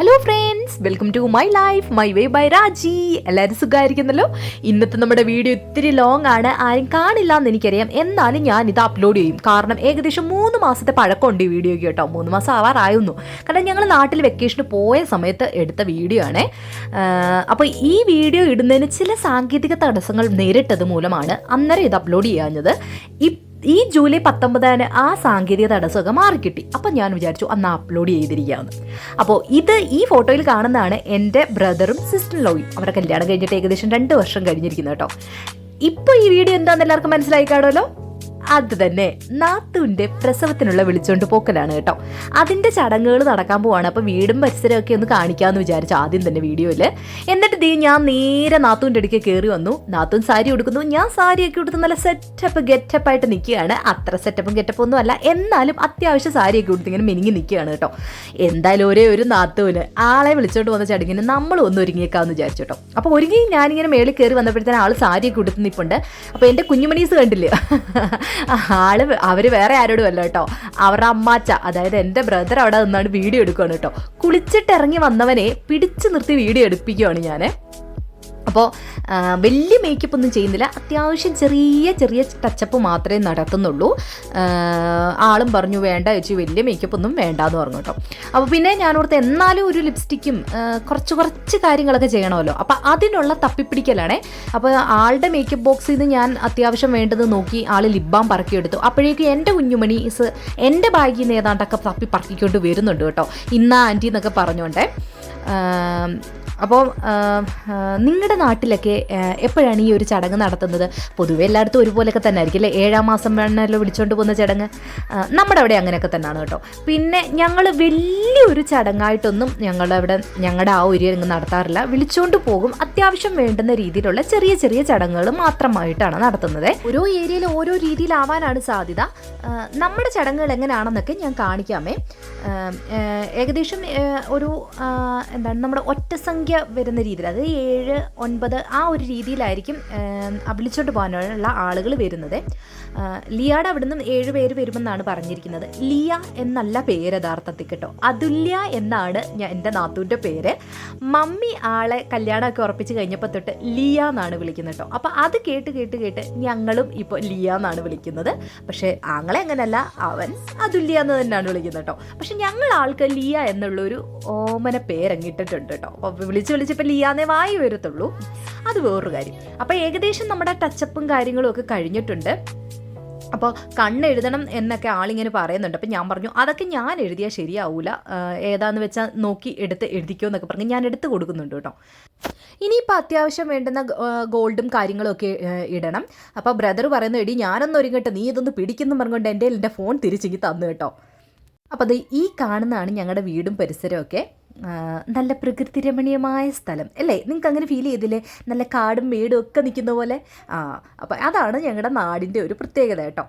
Hello friends, welcome to my life my way by Raji. എല്ലാവരും സുഖമായിരിക്കുന്നല്ലോ. ഇന്നത്തെ നമ്മുടെ വീഡിയോ ഇത്തിരി ലോങ് ആണ്, ആരും കാണില്ല എന്ന് എനിക്കറിയാം. എന്നാലും ഞാൻ ഇത് അപ്ലോഡ് ചെയ്യും. കാരണം ഏകദേശം 3 മാസത്തെ പഴക്കമുണ്ട് ഈ വീഡിയോയ്ക്ക് കേട്ടോ. 3 മാസം ആവാറായിരുന്നു. കാരണം ഞങ്ങൾ നാട്ടിൽ വെക്കേഷന് പോയ സമയത്ത് എടുത്ത വീഡിയോ ആണ്. അപ്പോൾ ഈ വീഡിയോ ഇടുന്നതിന് ചില സാങ്കേതിക തടസ്സങ്ങൾ നേരിട്ടത് മൂലമാണ് അന്നേരം ഇത് അപ്ലോഡ് ചെയ്യാഞ്ഞത്. ഈ ജൂലൈ 19 ആ സാങ്കേതിക തടസ്സമൊക്കെ മാറിക്കിട്ടി. അപ്പം ഞാൻ വിചാരിച്ചു അന്ന് അപ്ലോഡ് ചെയ്തിരിക്കുകയാണ്. അപ്പോൾ ഈ ഫോട്ടോയിൽ കാണുന്നതാണ് എൻ്റെ ബ്രദറും സിസ്റ്റർ ലോയും. അവരുടെ കല്യാണം കഴിഞ്ഞിട്ട് ഏകദേശം 2 വർഷം കഴിഞ്ഞിരിക്കുന്നു കേട്ടോ. ഇപ്പോൾ ഈ വീഡിയോ എന്താണെന്ന് എല്ലാവർക്കും മനസ്സിലായി കാണുമല്ലോ. അത് തന്നെ നാത്തൂൻ്റെ പ്രസവത്തിനുള്ള വിളിച്ചോണ്ട് പോക്കലാണ് കേട്ടോ. അതിൻ്റെ ചടങ്ങുകൾ നടക്കാൻ പോവാണ്. അപ്പോൾ വീടും പരിസരമൊക്കെ ഒന്ന് കാണിക്കാമെന്ന് വിചാരിച്ചു ആദ്യം തന്നെ വീഡിയോയിൽ. എന്നിട്ട് ഞാൻ നേരെ നാത്തൂൻ്റെ അടുക്ക് കയറി വന്നു. നാത്തൂൻ സാരി ഉടുക്കുന്നു, ഞാൻ സാരിയൊക്കെ ഉടുത്ത് നല്ല സെറ്റപ്പ് ഗെറ്റപ്പായിട്ട് നിൽക്കുകയാണ്. അത്ര സെറ്റപ്പും ഗെറ്റപ്പും ഒന്നും അല്ല, എന്നാലും അത്യാവശ്യം സാരിയൊക്കെ ഉടുത്ത് ഇങ്ങനെ മിനിങ്ങി നിൽക്കുകയാണ് കേട്ടോ. എന്തായാലും ഒരേ ഒരു നാത്തൂന് ആളെ വിളിച്ചോണ്ട് വന്ന ചടങ്ങിന് നമ്മൾ ഒന്ന് ഒരുങ്ങിയേക്കാമെന്ന് വിചാരിച്ചു കേട്ടോ. അപ്പോൾ ഒരുങ്ങി ഞാനിങ്ങനെ മേളിൽ കയറി വന്നപ്പോഴത്തേനും ആൾ സാരിയൊക്കെ ഉടുത്ത് നിൽപ്പുണ്ട്. അപ്പോൾ എൻ്റെ കുഞ്ഞുമണീസ് കണ്ടില്ല, അവർ വേറെ ആരോടും അല്ല കേട്ടോ, അവരുടെ അമ്മാച്ച, അതായത് എൻ്റെ ബ്രദർ അവിടെ നിന്നാണ് വീഡിയോ എടുക്കുകയാണ് കേട്ടോ. കുളിച്ചിട്ട് ഇറങ്ങി വന്നവനെ പിടിച്ചു നിർത്തി വീഡിയോ എടുപ്പിക്കുകയാണ് ഞാൻ. അപ്പോൾ വലിയ മേക്കപ്പ് ഒന്നും ചെയ്യുന്നില്ല, അത്യാവശ്യം ചെറിയ ടച്ചപ്പ് മാത്രമേ നടത്തുന്നുള്ളൂ. ആളും പറഞ്ഞു വേണ്ട ചേച്ചി, വലിയ മേക്കപ്പ് ഒന്നും വേണ്ടാന്ന് പറഞ്ഞു കേട്ടോ. അപ്പോൾ പിന്നെ ഞാനോർത്ത് എന്നാലും ഒരു ലിപ്സ്റ്റിക്കും കുറച്ച് കാര്യങ്ങളൊക്കെ ചെയ്യണമല്ലോ. അപ്പോൾ അതിനുള്ള തപ്പിപ്പിടിക്കലാണേ. അപ്പോൾ ആളുടെ മേക്കപ്പ് ബോക്സിൽ നിന്ന് ഞാൻ അത്യാവശ്യം വേണ്ടത് നോക്കി ആൾ ലിപ് ബാം പറക്കിയെടുത്തു. അപ്പോഴേക്കും എൻ്റെ കുഞ്ഞുമണീസ് എൻ്റെ ബാഗിൽ നിന്ന് ഏതാണ്ടൊക്കെ തപ്പി പറക്കിക്കൊണ്ട് വരുന്നുണ്ട് കേട്ടോ, ഇന്നാ ആൻറ്റി എന്നൊക്കെ പറഞ്ഞുകൊണ്ടേ. അപ്പോൾ നിങ്ങളുടെ നാട്ടിലൊക്കെ എപ്പോഴാണ് ഈ ഒരു ചടങ്ങ് നടത്തുന്നത്? പൊതുവെ എല്ലായിടത്തും ഒരുപോലെയൊക്കെ തന്നെ ആയിരിക്കും അല്ലേ? 7-ാം മാസം വേണമല്ലോ വിളിച്ചുകൊണ്ട് പോകുന്ന ചടങ്ങ്. നമ്മുടെ അവിടെ അങ്ങനെയൊക്കെ തന്നെയാണ് കേട്ടോ. പിന്നെ ഞങ്ങൾ വലിയൊരു ചടങ്ങായിട്ടൊന്നും ഞങ്ങളുടെ ആ ഒരു രംഗം നടത്താറില്ല. വിളിച്ചുകൊണ്ട് പോകും, അത്യാവശ്യം വേണ്ടുന്ന രീതിയിലുള്ള ചെറിയ ചടങ്ങുകൾ മാത്രമായിട്ടാണ് നടത്തുന്നത്. ഓരോ ഏരിയയിൽ ഓരോ രീതിയിലാവാനാണ് സാധ്യത. നമ്മുടെ ചടങ്ങുകൾ എങ്ങനെയാണെന്നൊക്കെ ഞാൻ കാണിക്കാമേ. ഏകദേശം ഒരു നമ്മുടെ ഒറ്റസംഖ്യ വരുന്ന രീതിയിൽ, അത് 7-9 ആ ഒരു രീതിയിലായിരിക്കും വിളിച്ചോണ്ട് പോകാനുള്ള ആളുകൾ വരുന്നത്. ലിയയുടെ അവിടെ നിന്നും 7 പേര് വരുമെന്നാണ് പറഞ്ഞിരിക്കുന്നത്. ലിയ എന്നല്ല പേര് യഥാർത്ഥത്തിൽ കേട്ടോ, അതുല്യ എന്നാണ് എൻ്റെ നാത്തൂൻ്റെ പേര്. മമ്മി ആളെ കല്യാണമൊക്കെ ഉറപ്പിച്ച് കഴിഞ്ഞപ്പോൾ തൊട്ട് ലിയ എന്നാണ് വിളിക്കുന്നത് കേട്ടോ. അപ്പോൾ അത് കേട്ട് ഞങ്ങളും ഇപ്പോൾ ലിയ എന്നാണ് വിളിക്കുന്നത്. പക്ഷേ ആങ്ങളെ അങ്ങനെയല്ല, അവൻ അതുല്യ എന്ന് തന്നെയാണ് വിളിക്കുന്നത് കേട്ടോ. പക്ഷെ ഞങ്ങൾ ആൾക്ക് ലിയ എന്നുള്ളൊരു ഓമന പേരങ്ങിട്ടിട്ടുണ്ട് കേട്ടോ. അപ്പോൾ വിളിച്ചിപ്പോൾ ലിയാന്നേ വായി വരത്തുള്ളൂ, അത് വേറൊരു കാര്യം. അപ്പോൾ ഏകദേശം നമ്മുടെ ടച്ചപ്പും കാര്യങ്ങളും ഒക്കെ കഴിഞ്ഞിട്ടുണ്ട്. അപ്പോൾ കണ്ണെഴുതണം എന്നൊക്കെ ആളിങ്ങനെ പറയുന്നുണ്ട്. അപ്പം ഞാൻ പറഞ്ഞു അതൊക്കെ ഞാൻ എഴുതിയാൽ ശരിയാവൂല, ഏതാന്ന് വെച്ചാൽ നോക്കി എഴുതിക്കോ എന്നൊക്കെ പറഞ്ഞ് ഞാൻ എടുത്ത് കൊടുക്കുന്നുണ്ട് കേട്ടോ. ഇനിയിപ്പോൾ അത്യാവശ്യം വേണ്ടുന്ന ഗോൾഡും കാര്യങ്ങളും ഒക്കെ ഇടണം. അപ്പോൾ ബ്രദർ പറയുന്നു, എടി ഞാനൊന്നും ഒരുങ്ങട്ടെ, നീ ഇതൊന്ന് പിടിക്കുന്നു പറഞ്ഞുകൊണ്ട് എൻ്റെ ഫോൺ തിരിച്ചിങ്ങി തന്നു കേട്ടോ. അപ്പോൾ അത് ഈ കാണുന്നതാണ് ഞങ്ങളുടെ വീടും പരിസരമൊക്കെ. നല്ല പ്രകൃതി രമണീയമായ സ്ഥലം അല്ലേ? നിങ്ങൾക്ക് അങ്ങനെ ഫീൽ ചെയ്തില്ലേ? നല്ല കാടും മേടും ഒക്കെ നിൽക്കുന്ന പോലെ. അപ്പോൾ അതാണ് ഞങ്ങളുടെ നാടിൻ്റെ ഒരു പ്രത്യേകത കേട്ടോ.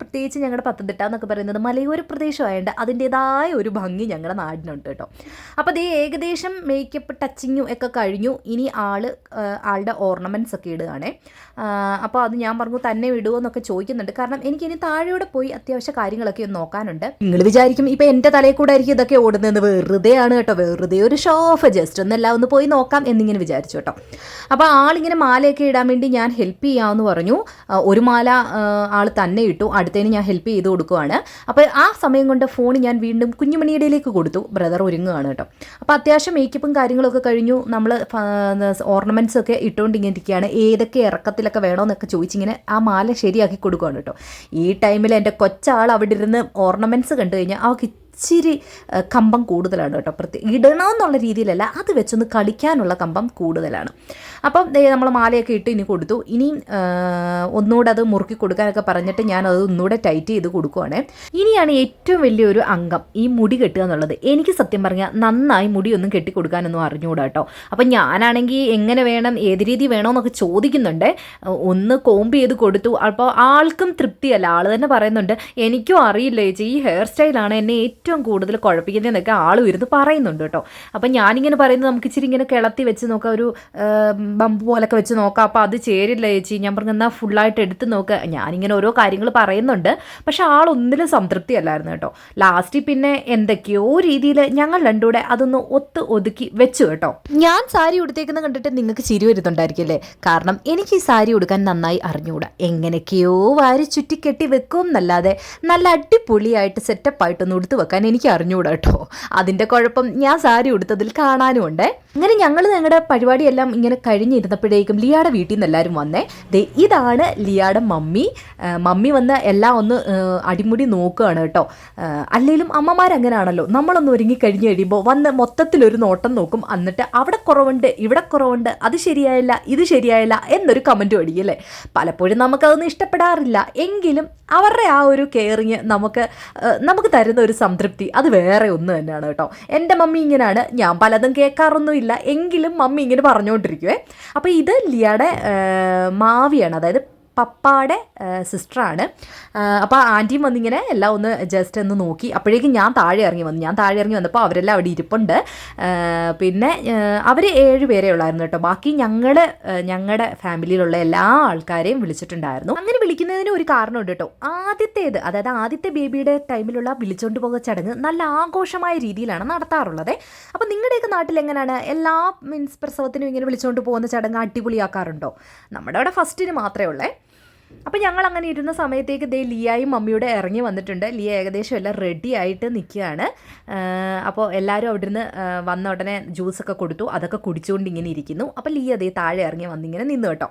പ്രത്യേകിച്ച് ഞങ്ങളുടെ പത്തനംതിട്ട എന്നൊക്കെ പറയുന്നത് മലയോര പ്രദേശമായതുകൊണ്ട് അതിൻ്റേതായ ഒരു ഭംഗി ഞങ്ങളുടെ നാടിനുണ്ട് കേട്ടോ. അപ്പോൾ അതേ ഏകദേശം മേക്കപ്പ് ടച്ചിങ്ങും ഒക്കെ കഴിഞ്ഞു. ഇനി ആളുടെ ഓർണമെൻറ്റ്സ് ഒക്കെ ഇടുകയാണേ. അപ്പോൾ അത് ഞാൻ പറഞ്ഞു തന്നെ ഇടുമോ എന്നൊക്കെ ചോദിക്കുന്നുണ്ട്. കാരണം എനിക്കിനി താഴെയോടെ പോയി അത്യാവശ്യ കാര്യങ്ങളൊക്കെ ഒന്ന് നോക്കാനുണ്ട്. നിങ്ങൾ വിചാരിക്കും ഇപ്പം എൻ്റെ തലയിൽ കൂടെ ആയിരിക്കും ഇതൊക്കെ ഓടുന്നത്. വെറുതെയാണ് കേട്ടോ, വെറുതെ ഒരു ഷോ ഓഫ്, ജസ്റ്റ് ഒന്നെല്ലാം ഒന്ന് പോയി നോക്കാം എന്നിങ്ങനെ വിചാരിച്ചു കേട്ടോ. അപ്പോൾ ആളിങ്ങനെ മാലയൊക്കെ ഇടാൻ വേണ്ടി ഞാൻ ഹെൽപ്പ് ചെയ്യാമെന്ന് പറഞ്ഞു. ഒരു മാല ആൾ തന്നെ ഇട്ടു, അടുത്തതിന് ഞാൻ ഹെൽപ്പ് ചെയ്ത് കൊടുക്കുവാണ്. അപ്പോൾ ആ സമയം കൊണ്ട് ഫോൺ ഞാൻ വീണ്ടും കുഞ്ഞുമണിയുടെയിലേക്ക് കൊടുത്തു. ബ്രദർ ഒരുങ്ങുകയാണ് കേട്ടോ. അപ്പോൾ അത്യാവശ്യം മേക്കപ്പും കാര്യങ്ങളൊക്കെ കഴിഞ്ഞു. നമ്മൾ ഓർണമെൻറ്റ്സ് ഒക്കെ ഇട്ടുകൊണ്ടിരിക്കുകയാണ്. ഏതൊക്കെ ഇറക്കത്തിലൊക്കെ വേണമെന്നൊക്കെ ചോദിച്ചിങ്ങനെ ആ മാല ശരിയാക്കി കൊടുക്കുകയാണ് കേട്ടോ. ഈ ടൈമിൽ എൻ്റെ കൊച്ചാൾ അവിടെ ഇരുന്ന് ഓർണമെൻറ്റ്സ് കണ്ടു കഴിഞ്ഞാൽ അവൾക്ക് ഇച്ചിരി കമ്പം കൂടുതലാണ് കേട്ടോ. ഇടണമെന്നുള്ള രീതിയിലല്ല, അത് വെച്ചൊന്ന് കളിക്കാനുള്ള കമ്പം കൂടുതലാണ്. അപ്പം നമ്മൾ മാലയൊക്കെ ഇട്ട് ഇനി കൊടുത്തു. ഇനിയും ഒന്നുകൂടെ അത് മുറുക്കി കൊടുക്കാനൊക്കെ പറഞ്ഞിട്ട് ഞാനത് ഒന്നുകൂടെ ടൈറ്റ് ചെയ്ത് കൊടുക്കുവാണ്. ഇനിയാണ് ഏറ്റവും വലിയൊരു അംഗം, ഈ മുടി കെട്ടുക എന്നുള്ളത്. എനിക്ക് സത്യം പറഞ്ഞാൽ നന്നായി മുടിയൊന്നും കെട്ടിക്കൊടുക്കാനൊന്നും അറിഞ്ഞുകൂടാ കേട്ടോ. അപ്പം ഞാനാണെങ്കിൽ എങ്ങനെ വേണം, ഏത് രീതി വേണമെന്നൊക്കെ ചോദിക്കുന്നുണ്ട്. ഒന്ന് കോമ്പ് ചെയ്ത് കൊടുത്തു. അപ്പോൾ ആൾക്കും തൃപ്തിയല്ല, ആൾ തന്നെ പറയുന്നുണ്ട് എനിക്കും അറിയില്ല ചേച്ചി, ഈ ഹെയർ സ്റ്റൈലാണ് എന്നെ ഏറ്റവും കൂടുതൽ കുഴപ്പിക്കുന്നതെന്നൊക്കെ ആൾ വരുന്നു പറയുന്നുണ്ട് കേട്ടോ. അപ്പം ഞാനിങ്ങനെ പറയുന്നത് നമുക്ക് ഇച്ചിരി ഇങ്ങനെ കിളത്തി വെച്ച് നോക്കാം, ഒരു ബമ്പ് പോലൊക്കെ വെച്ച് നോക്കാം. അപ്പോൾ അത് ചേരില്ല ചേച്ചി. ഞാൻ പറഞ്ഞു എന്നാൽ ഫുള്ളായിട്ട് എടുത്ത് നോക്കുക. ഞാനിങ്ങനെ ഓരോ കാര്യങ്ങൾ പറയുന്നുണ്ട്. പക്ഷെ ആളൊന്നിലും സംതൃപ്തി അല്ലായിരുന്നു കേട്ടോ. ലാസ്റ്റിൽ പിന്നെ എന്തൊക്കെയോ രീതിയിൽ ഞങ്ങൾ രണ്ടുകൂടെ അതൊന്ന് ഒതുക്കി വെച്ചു കേട്ടോ. ഞാൻ സാരി ഉടുത്തേക്കുന്ന കണ്ടിട്ട് നിങ്ങൾക്ക് ചിരി വരുന്നുണ്ടായിരിക്കും അല്ലേ? കാരണം എനിക്ക് ഈ സാരി ഉടുക്കാൻ നന്നായി അറിഞ്ഞുകൂടാ. എങ്ങനെയൊക്കെയോ വാരി ചുറ്റിക്കെട്ടി വെക്കും എന്നല്ലാതെ നല്ല അടിപൊളിയായിട്ട് സെറ്റപ്പായിട്ടൊന്ന് ഉടുത്ത് വെക്കാൻ എനിക്ക് അറിഞ്ഞുകൂടാ കേട്ടോ. അതിൻ്റെ കുഴപ്പം ഞാൻ സാരി ഉടുത്തതിൽ കാണാനും ഉണ്ട്. അങ്ങനെ ഞങ്ങൾ ഞങ്ങളുടെ പരിപാടിയെല്ലാം ഇങ്ങനെ കഴിഞ്ഞിരുന്നപ്പോഴേക്കും ലിയയുടെ വീട്ടിൽ നിന്ന് എല്ലാവരും വന്നേ. ഇതാണ് ലിയയുടെ മമ്മി വന്ന് എല്ലാം ഒന്ന് അടിമുടി നോക്കുകയാണ് കേട്ടോ. അല്ലെങ്കിലും അമ്മമാരങ്ങനെയാണല്ലോ, നമ്മളൊന്ന് ഒരുങ്ങി കഴിഞ്ഞ് കഴിയുമ്പോൾ വന്ന് മൊത്തത്തിലൊരു നോട്ടം നോക്കും. എന്നിട്ട് അവിടെ കുറവുണ്ട് ഇവിടെ കുറവുണ്ട്, അത് ശരിയായില്ല ഇത് ശരിയായില്ല എന്നൊരു കമൻറ്റ് അടിക്കല്ലേ. പലപ്പോഴും നമുക്കതൊന്നും ഇഷ്ടപ്പെടാറില്ല. എങ്കിലും അവരുടെ ആ ഒരു കെയറിങ് നമുക്ക് തരുന്ന ഒരു സംതൃപ്തി അത് വേറെ ഒന്ന് തന്നെയാണ് കേട്ടോ. എൻ്റെ മമ്മി ഇങ്ങനെയാണ്. ഞാൻ പലതും കേൾക്കാറൊന്നുമില്ല, എങ്കിലും മമ്മി ഇങ്ങനെ പറഞ്ഞുകൊണ്ടിരിക്കുവേ. അപ്പോൾ ഇത് ലിയയുടെ മാവിയാണ്, അതായത് പപ്പായുടെ സിസ്റ്ററാണ്. അപ്പോൾ ആൻറ്റിയും വന്നിങ്ങനെ എല്ലാം ഒന്ന് ജസ്റ്റ് ഒന്ന് നോക്കി. അപ്പോഴേക്കും ഞാൻ താഴെ ഇറങ്ങി വന്നപ്പോൾ അവരെല്ലാം അവിടെ ഇരിപ്പുണ്ട്. പിന്നെ അവർ 7 പേരേ ഉള്ളായിരുന്നു കേട്ടോ. ബാക്കി ഞങ്ങളുടെ ഫാമിലിയിലുള്ള എല്ലാ ആൾക്കാരെയും വിളിച്ചിട്ടുണ്ടായിരുന്നു. അങ്ങനെ വിളിക്കുന്നതിന് ഒരു കാരണമുണ്ട് കേട്ടോ. ആദ്യത്തെ ബേബിയുടെ ടൈമിലുള്ള വിളിച്ചുകൊണ്ട് പോകുന്ന ചടങ്ങ് നല്ല ആഘോഷമായ രീതിയിലാണ് നടത്താറുള്ളത്. അപ്പോൾ നിങ്ങളുടെയൊക്കെ നാട്ടിൽ എങ്ങനെയാണ്? എല്ലാ പ്രസവത്തിനും ഇങ്ങനെ വിളിച്ചുകൊണ്ട് പോകുന്ന ചടങ്ങ് അടിപൊളിയാക്കാറുണ്ടോ? നമ്മുടെ അവിടെ ഫസ്റ്റിന് മാത്രമേ ഉള്ളേ. അപ്പോൾ ഞങ്ങൾ അങ്ങനെ ഇരുന്ന സമയത്തേക്ക് ലിയയും മമ്മിയുടെ ഇറങ്ങി വന്നിട്ടുണ്ട്. ലിയ ഏകദേശം എല്ലാം റെഡി ആയിട്ട് നിൽക്കുകയാണ്. അപ്പോൾ എല്ലാവരും അവിടെ നിന്ന് വന്ന ഉടനെ ജ്യൂസൊക്കെ കൊടുത്തു. അതൊക്കെ കുടിച്ചുകൊണ്ട് ഇങ്ങനെ ഇരിക്കുന്നു. അപ്പോൾ ലിയ താഴെ ഇറങ്ങി വന്നിങ്ങനെ നിന്നു കേട്ടോ.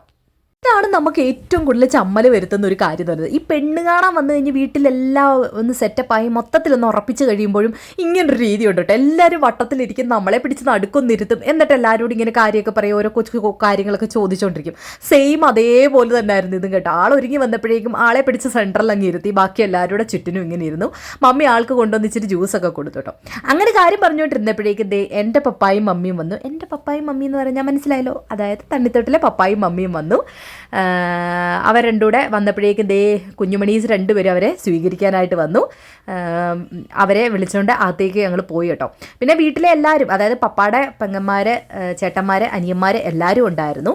ഇതാണ് നമുക്ക് ഏറ്റവും കൂടുതൽ ചമ്മൽ വരുത്തുന്ന ഒരു കാര്യം തരുന്നത്. ഈ പെണ്ണ് കാണാൻ വന്നു കഴിഞ്ഞ് വീട്ടിലെല്ലാം ഒന്ന് സെറ്റപ്പായി മൊത്തത്തിലൊന്ന് ഉറപ്പിച്ച് കഴിയുമ്പോഴും ഇങ്ങനൊരു രീതി ഉണ്ട് കേട്ടോ. എല്ലാവരും വട്ടത്തിലിരിക്കും, നമ്മളെ പിടിച്ച് നടുക്കൊന്നിരുത്തും. എന്നിട്ട് എല്ലാവരോടും ഇങ്ങനെ കാര്യമൊക്കെ പറയും, ഓരോ കൊച്ചു കാര്യങ്ങളൊക്കെ ചോദിച്ചുകൊണ്ടിരിക്കും. സെയിം അതേപോലെ തന്നെ ആയിരുന്നു ഇതും കേട്ടോ. ആളൊരുങ്ങി വന്നപ്പോഴേക്കും ആളെ പിടിച്ച് സെൻറ്ററിൽ അങ്ങ് ഇരുത്തി, ബാക്കി എല്ലാവരുടെ ചുറ്റിനും ഇങ്ങനെ ഇരുന്നു. മമ്മി ആൾക്ക് കൊണ്ടുവന്നിച്ചിട്ട് ജ്യൂസൊക്കെ കൊടുത്തു കേട്ടോ. അങ്ങനെ കാര്യം പറഞ്ഞുകൊണ്ടിരുന്നപ്പോഴേക്കും എൻ്റെ പപ്പായും മമ്മിയും വന്നു. എൻ്റെ പപ്പായും മമ്മി എന്ന് പറഞ്ഞാൽ മനസ്സിലായല്ലോ, അതായത് തണ്ണിത്തോട്ടിലെ പപ്പായും മമ്മിയും വന്നു. അവർ രണ്ടുകൂടെ വന്നപ്പോഴേക്കും കുഞ്ഞുമണീസ് 2 പേരും അവരെ സ്വീകരിക്കാനായിട്ട് വന്നു. അവരെ വിളിച്ചുകൊണ്ട് അകത്തേക്ക് ഞങ്ങൾ പോയി കേട്ടോ. പിന്നെ വീട്ടിലെ എല്ലാവരും, അതായത് പപ്പായുടെ പെങ്ങന്മാർ, ചേട്ടന്മാർ, അനിയന്മാർ എല്ലാവരും ഉണ്ടായിരുന്നു.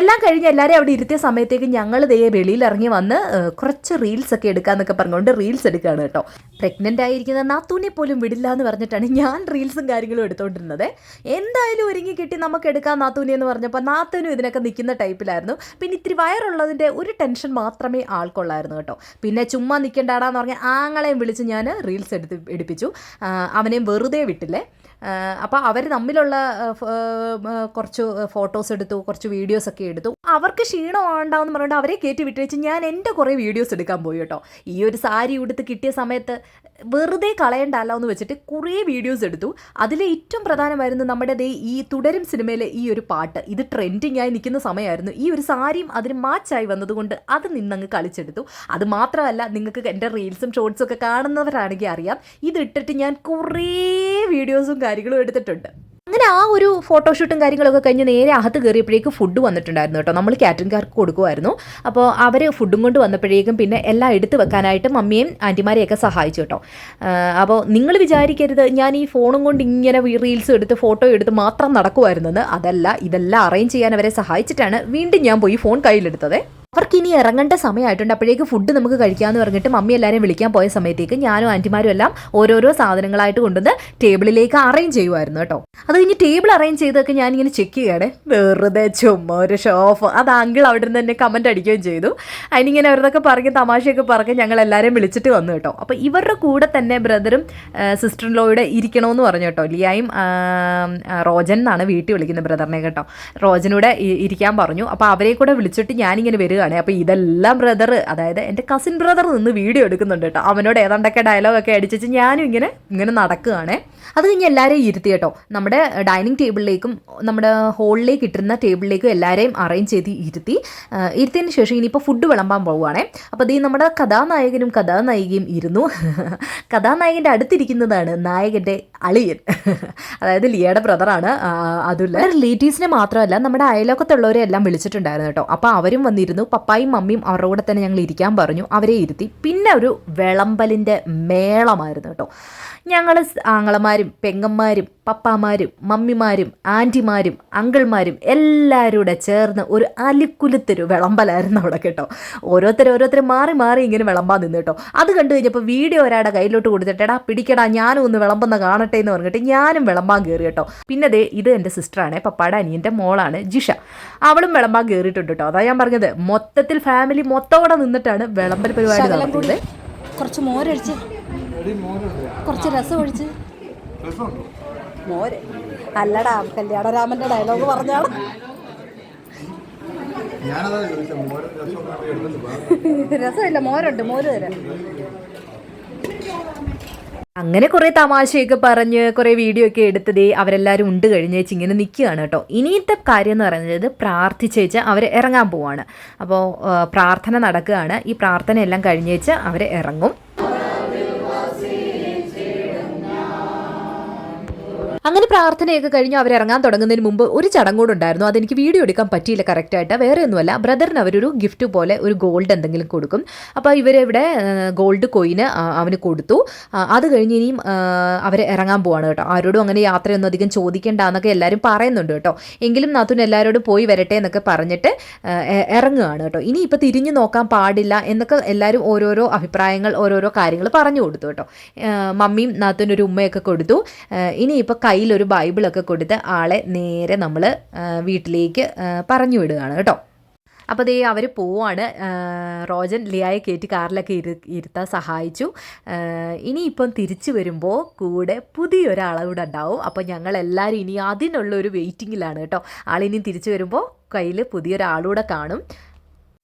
എല്ലാം കഴിഞ്ഞ് എല്ലാവരെയും അവിടെ ഇരുത്തിയ സമയത്തേക്ക് ഞങ്ങൾ വെളിയിൽ ഇറങ്ങി വന്ന് കുറച്ച് റീൽസൊക്കെ എടുക്കാമെന്നൊക്കെ പറഞ്ഞുകൊണ്ട് റീൽസ് എടുക്കുകയാണ് കേട്ടോ. പ്രഗ്നൻ്റ് ആയിരിക്കുന്ന നാത്തൂനെ പോലും വിടില്ല എന്ന് പറഞ്ഞിട്ടാണ് ഞാൻ റീൽസും കാര്യങ്ങളും എടുത്തുകൊണ്ടിരുന്നത്. എന്തായാലും ഒരുങ്ങി കിട്ടി നമുക്ക് എടുക്കാം നാത്തൂനെ എന്ന് പറഞ്ഞപ്പോൾ നാത്തൂനും ഇതിനൊക്കെ നിൽക്കുന്ന ടൈപ്പിലായിരുന്നു. പിന്നെ ഇത്തിരി വയറുള്ളതിൻ്റെ ഒരു ടെൻഷൻ മാത്രമേ ആൾക്കുള്ളായിരുന്നു കേട്ടോ. പിന്നെ ചുമ്മാ നിൽക്കേണ്ടാടാന്ന് പറഞ്ഞാൽ ആങ്ങളെയും വിളിച്ച് ഞാൻ റീൽസ് എടുപ്പിച്ചു. അവനെയും വെറുതെ വിട്ടില്ലേ. അപ്പോൾ അവർ തമ്മിലുള്ള കുറച്ച് ഫോട്ടോസ് എടുത്തു, കുറച്ച് വീഡിയോസൊക്കെ എടുത്തു. അവർക്ക് ക്ഷീണമുണ്ടാവെന്ന് പറഞ്ഞിട്ട് അവരെ കയറ്റി വിട്ട് വെച്ച് ഞാൻ എൻ്റെ കുറേ വീഡിയോസ് എടുക്കാൻ പോയി കേട്ടോ. ഈ ഒരു സാരി ഉടുത്ത് കിട്ടിയ സമയത്ത് വെറുതെ കളയണ്ടല്ലോ എന്ന് വെച്ചിട്ട് കുറേ വീഡിയോസ് എടുത്തു. അതിൽ ഏറ്റവും പ്രധാനമായിരുന്നു നമ്മുടെ ഈ തുടരും സിനിമയിലെ ഈ ഒരു പാട്ട്. ഇത് ട്രെൻഡിങ് ആയി നിൽക്കുന്ന സമയമായിരുന്നു. ഈ ഒരു സാരിയും അതിന് മാച്ചായി വന്നതുകൊണ്ട് അത് നിന്നങ്ങ് കളിച്ചെടുത്തു. അത് മാത്രമല്ല, നിങ്ങൾക്ക് എൻ്റെ റീൽസും ഷോർട്സും ഒക്കെ കാണുന്നവരാണെങ്കിൽ അറിയാം, ഇതിട്ടിട്ട് ഞാൻ കുറേ വീഡിയോസും കാര്യങ്ങളും എടുത്തിട്ടുണ്ട്. അങ്ങനെ ആ ഒരു ഫോട്ടോഷൂട്ടും കാര്യങ്ങളൊക്കെ കഴിഞ്ഞ് നേരെ അകത്ത് കയറിയപ്പോഴേക്കും ഫുഡ് വന്നിട്ടുണ്ടായിരുന്നു കേട്ടോ. നമ്മൾ കാറ്ററിംഗുകാർക്ക് കൊടുക്കുമായിരുന്നു. അപ്പോൾ അവർ ഫുഡും കൊണ്ട് വന്നപ്പോഴേക്കും പിന്നെ എല്ലാം എടുത്ത് വെക്കാനായിട്ട് മമ്മിയും ആൻറ്റിമാരെയൊക്കെ സഹായിച്ചു കേട്ടോ. അപ്പോൾ നിങ്ങൾ വിചാരിക്കരുത് ഞാൻ ഈ ഫോണും കൊണ്ട് ഇങ്ങനെ റീൽസ് എടുത്ത് ഫോട്ടോ എടുത്ത് മാത്രം നടക്കുമായിരുന്നെന്ന്. അതല്ല, ഇതെല്ലാം അറേഞ്ച് ചെയ്യാൻ അവരെ സഹായിച്ചിട്ടാണ് വീണ്ടും ഞാൻ പോയി ഫോൺ കയ്യിലെടുത്തത്. അവർക്കിനി ഇറങ്ങേണ്ട സമയമായിട്ടുണ്ട്. അപ്പോഴേക്ക് ഫുഡ് നമുക്ക് കഴിക്കാമെന്ന് പറഞ്ഞിട്ട് മമ്മി എല്ലാവരെയും വിളിക്കാൻ പോയ സമയത്തേക്ക് ഞാനും ആൻറ്റിമാരും എല്ലാം ഓരോരോ സാധനങ്ങളായിട്ട് കൊണ്ടുവന്ന് ടേബിളിലേക്ക് അറേഞ്ച് ചെയ്യുമായിരുന്നു കേട്ടോ. അത് കഴിഞ്ഞ് ടേബിൾ അറേഞ്ച് ചെയ്തൊക്കെ ഞാനിങ്ങനെ ചെക്ക് ചെയ്യുകയാണ്. വെറുതെ ചുമ്മാ ഒരു ഷോ ഓഫ്. അത് അങ്കിൾ അവിടെ നിന്ന് തന്നെ കമൻറ്റ് അടിക്കുകയും ചെയ്തു. അതിനിങ്ങനെ അവരതൊക്കെ പറഞ്ഞ് തമാശയൊക്കെ പറഞ്ഞ് ഞങ്ങൾ എല്ലാവരെയും വിളിച്ചിട്ട് വന്നു കേട്ടോ. അപ്പോൾ ഇവരുടെ കൂടെ തന്നെ ബ്രദറും സിസ്റ്റർ ഇൻ ലോയുടെ ഇരിക്കണമെന്ന് പറഞ്ഞു കേട്ടോ. ലിയായും റോജൻ എന്നാണ് വീട്ടിൽ വിളിക്കുന്നത് ബ്രദറിനെ കേട്ടോ. റോജനൂടെ ഇരിക്കാൻ പറഞ്ഞു. അപ്പോൾ അവരെ കൂടെ വിളിച്ചിട്ട് ഞാനിങ്ങനെ വരിക. അപ്പോൾ ഇതെല്ലാം ബ്രദർ, അതായത് എൻ്റെ കസിൻ ബ്രദർ നിന്ന് വീഡിയോ എടുക്കുന്നുണ്ട് കേട്ടോ. അവനോട് ഏതാണ്ടൊക്കെ ഡയലോഗൊക്കെ അടിച്ചിട്ട് ഞാനും ഇങ്ങനെ നടക്കുകയാണ്. അത് കഴിഞ്ഞ് എല്ലാവരെയും ഇരുത്തി കേട്ടോ. നമ്മുടെ ഡൈനിങ് ടേബിളിലേക്കും നമ്മുടെ ഹോളിലേക്ക് ഇട്ടിരുന്ന ടേബിളിലേക്കും എല്ലാവരെയും അറേഞ്ച് ചെയ്ത് ഇരുത്തിയതിന് ശേഷം ഇനിയിപ്പോൾ ഫുഡ് വിളമ്പാൻ പോവുകയാണേ. അപ്പോൾ നമ്മുടെ കഥാനായകനും കഥാനായികയും ഇരുന്നു. കഥാനായകൻ്റെ അടുത്തിരിക്കുന്നതാണ് നായകൻ്റെ അളിയൻ, അതായത് ലിയയുടെ ബ്രദറാണ്. അതുള്ള റിലേറ്റീവ്സിനെ മാത്രമല്ല നമ്മുടെ അയലോക്കത്തുള്ളവരെ എല്ലാം വിളിച്ചിട്ടുണ്ടായിരുന്നു കേട്ടോ. അപ്പോൾ അവരും വന്നിരുന്നു. പപ്പായും മമ്മിയും അവരുടെ കൂടെ തന്നെ ഞങ്ങൾ ഇരിക്കാൻ പറഞ്ഞു. അവരെ ഇരുത്തി. പിന്നെ ഒരു വിളമ്പലിൻ്റെ മേളമായിരുന്നു കേട്ടോ. ഞങ്ങൾ ആങ്ങളമാരും പെങ്ങന്മാരും പപ്പാമാരും മമ്മിമാരും ആൻറ്റിമാരും അങ്കിൾമാരും എല്ലാവരും കൂടെ ചേർന്ന് ഒരു അലിക്കുലത്തൊരു വിളമ്പലായിരുന്നു അവിടെ കേട്ടോ. ഓരോരുത്തർ മാറി മാറി ഇങ്ങനെ വിളമ്പാൻ നിന്ന് കേട്ടോ. അത് കണ്ടു കഴിഞ്ഞപ്പോൾ വീഡിയോ ഒരാടെ കയ്യിലോട്ട് കൊടുത്തിട്ടെടാ പിടിക്കടാ ഞാനും ഒന്ന് വിളമ്പുന്ന കാണട്ടെ എന്ന് പറഞ്ഞിട്ട് ഞാനും വിളമ്പാൻ കയറി കേട്ടോ. പിന്നെ ഇത് എൻ്റെ സിസ്റ്ററാണ്, പപ്പാടെ അനിയൻ്റെ മോളാണ് ജിഷ. അവളും വിളമ്പാൻ കയറിയിട്ടുണ്ട് കേട്ടോ. അതാ ഞാൻ പറഞ്ഞത്, മൊത്തത്തിൽ ഫാമിലി മൊത്തോടെ നിന്നിട്ടാണ് വിളമ്പൽ പരിപാടി നടത്തുന്നത്. കുറച്ച് മോരൊഴിച്ച്, കുറച്ച് രസം ഒഴിച്ച്. മോര് അല്ലടാ, കല്യാണരാമന്റെ ഡയലോഗ് പറഞ്ഞാണ്. രസമില്ല, മോരുണ്ട്, മോര് തരാം. അങ്ങനെ കുറേ തമാശയൊക്കെ പറഞ്ഞ് കുറേ വീഡിയോ ഒക്കെ എടുത്തതേ അവരെല്ലാവരും ഉണ്ട് കഴിഞ്ഞേച്ച് ഇങ്ങനെ നിൽക്കുകയാണ് കേട്ടോ. ഇനിയത്തെ കാര്യം എന്ന് പറയുന്നത് പ്രാർത്ഥിച്ചേച്ച് അവർ ഇറങ്ങാൻ പോവാണ്. അപ്പോൾ പ്രാർത്ഥന നടക്കുകയാണ്. ഈ പ്രാർത്ഥന എല്ലാം കഴിഞ്ഞേച്ച് അവർ ഇറങ്ങും. അങ്ങനെ പ്രാർത്ഥനയൊക്കെ കഴിഞ്ഞ് അവരിറങ്ങാൻ തുടങ്ങുന്നതിന് മുമ്പ് ഒരു ചടങ്ങോട് ഉണ്ടായിരുന്നു. അതെനിക്ക് വീഡിയോ എടുക്കാൻ പറ്റിയില്ല കറക്റ്റായിട്ട്. വേറെ ഒന്നുമല്ല, ബ്രദറിന് അവരൊരു ഗിഫ്റ്റ് പോലെ ഒരു ഗോൾഡ് എന്തെങ്കിലും കൊടുക്കും. അപ്പോൾ ഇവരിവിടെ ഗോൾഡ് കോയിന് അവന് കൊടുത്തു. അത് കഴിഞ്ഞ് ഇനിയും അവർ ഇറങ്ങാൻ പോവാണ് കേട്ടോ. ആരോടും അങ്ങനെ യാത്രയൊന്നും അധികം ചോദിക്കേണ്ട എന്നൊക്കെ എല്ലാവരും പറയുന്നുണ്ട് കേട്ടോ. എങ്കിലും നാത്തൂൻ എല്ലാവരോടും പോയി വരട്ടെ എന്നൊക്കെ പറഞ്ഞിട്ട് ഇറങ്ങുകയാണ് കേട്ടോ. ഇനി ഇപ്പോൾ തിരിഞ്ഞു നോക്കാൻ പാടില്ല എന്നൊക്കെ എല്ലാവരും ഓരോരോ അഭിപ്രായങ്ങൾ ഓരോരോ കാര്യങ്ങൾ പറഞ്ഞു കൊടുത്തു കേട്ടോ. മമ്മിയും നാത്തൂനൊരു ഉമ്മയൊക്കെ കൊടുത്തു. ഇനിയിപ്പോൾ കയ്യിലൊരു ബൈബിളൊക്കെ കൊടുത്ത് ആളെ നേരെ നമ്മൾ വീട്ടിലേക്ക് പറഞ്ഞു വിടുകയാണ് കേട്ടോ. അപ്പോൾ ദേ അവർ പോവാണ്. റോജൻ ലിയായെ കയറ്റി കാറിലൊക്കെ ഇരുത്താൻ സഹായിച്ചു. ഇനിയിപ്പം തിരിച്ചു വരുമ്പോൾ കൂടെ പുതിയൊരാളൂടെ ഉണ്ടാവും. അപ്പോൾ ഞങ്ങളെല്ലാവരും ഇനി അതിനുള്ളൊരു വെയിറ്റിങ്ങിലാണ് കേട്ടോ. ആളിനി തിരിച്ചു വരുമ്പോൾ കയ്യിൽ പുതിയൊരാളൂടെ കാണും.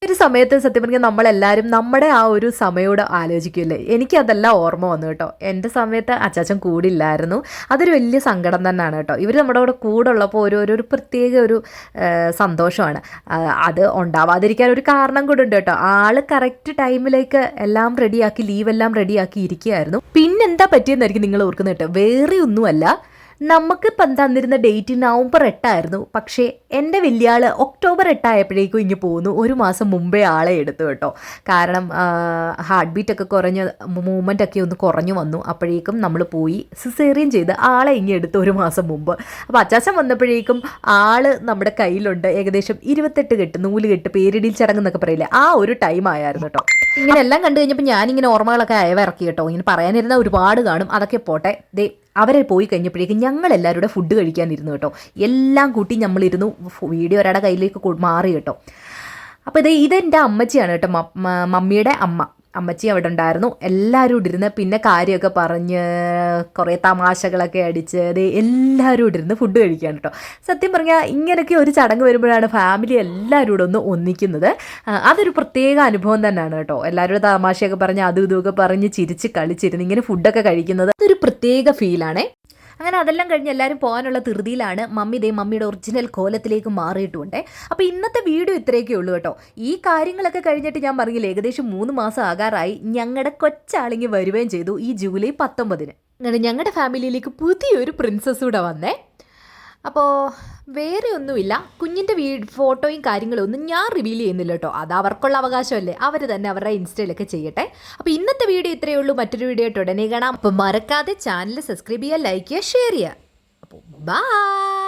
ഒരു സമയത്ത് സത്യം പറഞ്ഞാൽ നമ്മളെല്ലാവരും നമ്മുടെ ആ ഒരു സമയോട് ആലോചിക്കുമല്ലേ. എനിക്കതെല്ലാം ഓർമ്മ വന്നു കേട്ടോ. എൻ്റെ സമയത്ത് അച്ചാച്ചൻ കൂടില്ലായിരുന്നു. അതൊരു വലിയ സങ്കടം തന്നെയാണ് കേട്ടോ. ഇവർ നമ്മുടെ കൂടെ ഉള്ളപ്പോൾ ഒരു പ്രത്യേക ഒരു സന്തോഷമാണ്. അത് ഉണ്ടാവാതിരിക്കാൻ ഒരു കാരണം കൂടെ ഉണ്ട് കേട്ടോ. ആള് കറക്റ്റ് ടൈമിലേക്ക് എല്ലാം റെഡിയാക്കി, ലീവെല്ലാം റെഡിയാക്കി ഇരിക്കുകയായിരുന്നു. പിന്നെന്താ പറ്റിയെന്നായിരിക്കും നിങ്ങൾ ഓർക്കുന്നത് കേട്ടോ. വേറെ ഒന്നുമല്ല, നമുക്കിപ്പം തന്നിരുന്ന ഡേറ്റ് നവംബർ 8 പക്ഷേ എൻ്റെ വലിയ ആൾ ഒക്ടോബർ 8 ആയപ്പോഴേക്കും ഇങ്ങ് പോകുന്നു. ഒരു മാസം മുമ്പേ ആളെ എടുത്തു കേട്ടോ. കാരണം ഹാർട്ട് ബീറ്റൊക്കെ കുറഞ്ഞ് മൂവ്മെൻ്റൊക്കെ ഒന്ന് കുറഞ്ഞു വന്നു. അപ്പോഴേക്കും നമ്മൾ പോയി സിസേറിയൻ ചെയ്ത് ആളെ ഇങ്ങ് എടുത്തു ഒരു മാസം മുമ്പ്. അപ്പോൾ അച്ചാച്ചൻ വന്നപ്പോഴേക്കും ആൾ നമ്മുടെ കയ്യിലുണ്ട്. ഏകദേശം 28 കെട്ട്, 100 കെട്ട്, പേരിടിയിൽ ചടങ്ങെന്നൊക്കെ പറയില്ലേ, ആ ഒരു ടൈം ആയിരുന്നു കേട്ടോ. ഇങ്ങനെ എല്ലാം കണ്ടു കഴിഞ്ഞപ്പോൾ ഞാനിങ്ങനെ ഓർമ്മകളൊക്കെ അയവിറക്കി കേട്ടോ. ഇങ്ങനെ പറയാനിരുന്ന ഒരുപാട് കാണും, അതൊക്കെ പോട്ടെ. അവരെ പോയി കഴിഞ്ഞപ്പോഴേക്കും ഞങ്ങളെല്ലാവരും ഫുഡ് കഴിക്കാനിരുന്നു കേട്ടോ. എല്ലാം കൂട്ടി നമ്മളിരുന്നു. വീഡിയോ ഒരാടെ കയ്യിലേക്ക് മാറി കേട്ടോ. അപ്പോൾ ഇതെൻ്റെ അമ്മച്ചിയാണ് കേട്ടോ, മമ്മിയുടെ അമ്മച്ചി അവിടെ ഉണ്ടായിരുന്നു. എല്ലാവരും ഇടിരുന്ന് പിന്നെ കാര്യമൊക്കെ പറഞ്ഞ് കുറേ തമാശകളൊക്കെ അടിച്ച് എല്ലാവരും ഇടിരുന്ന് ഫുഡ് കഴിക്കാൻ കേട്ടോ. സത്യം പറഞ്ഞാൽ ഇങ്ങനെയൊക്കെ ഒരു ചടങ്ങ് വരുമ്പോഴാണ് ഫാമിലി എല്ലാവരും കൂടെ ഒന്ന് ഒന്നിക്കുന്നത്. അതൊരു പ്രത്യേക അനുഭവം തന്നെയാണ് കേട്ടോ. എല്ലാവരും തമാശയൊക്കെ പറഞ്ഞ് അതും ഇതുമൊക്കെ പറഞ്ഞ് ചിരിച്ച് കളിച്ചിരുന്ന് ഇങ്ങനെ ഫുഡൊക്കെ കഴിക്കുന്നത് അതൊരു പ്രത്യേക ഫീലാണേ. അങ്ങനെ അതെല്ലാം കഴിഞ്ഞ് എല്ലാവരും പോകാനുള്ള ധൃതിയിലാണ്. മമ്മിയുടെ ഒറിജിനൽ കോലത്തിലേക്ക് മാറിയിട്ടുണ്ടേ. അപ്പോൾ ഇന്നത്തെ വീഡിയോ ഇത്രയൊക്കെ ഉള്ളൂ കേട്ടോ. ഈ കാര്യങ്ങളൊക്കെ കഴിഞ്ഞിട്ട് ഞാൻ പറഞ്ഞില്ല, ഏകദേശം 3 മാസം ആകാറായി. ഞങ്ങളുടെ കൊച്ചാളിങ്ങി വരുകയും ചെയ്തു ഈ ജൂലൈ 19. അങ്ങനെ ഞങ്ങളുടെ ഫാമിലിയിലേക്ക് പുതിയൊരു പ്രിൻസസ് കൂടെ വന്നേ. അപ്പോൾ വേറെ ഒന്നുമില്ല, കുഞ്ഞിൻ്റെ ഫോട്ടോയും കാര്യങ്ങളും ഒന്നും ഞാൻ റിവീൽ ചെയ്യുന്നില്ല കേട്ടോ. അത് അവർക്കുള്ള അവകാശമല്ലേ, അവർ തന്നെ അവരുടെ ഇൻസ്റ്റയിലൊക്കെ ചെയ്യട്ടെ. അപ്പോൾ ഇന്നത്തെ വീഡിയോ ഇത്രയേ ഉള്ളൂ. മറ്റൊരു വീഡിയോ ആയിട്ട് ഉടനെ കാണാം. അപ്പോൾ മറക്കാതെ ചാനൽ സബ്സ്ക്രൈബ് ചെയ്യുക, ലൈക്ക് ചെയ്യുക, ഷെയർ ചെയ്യുക. അപ്പോൾ ബൈ.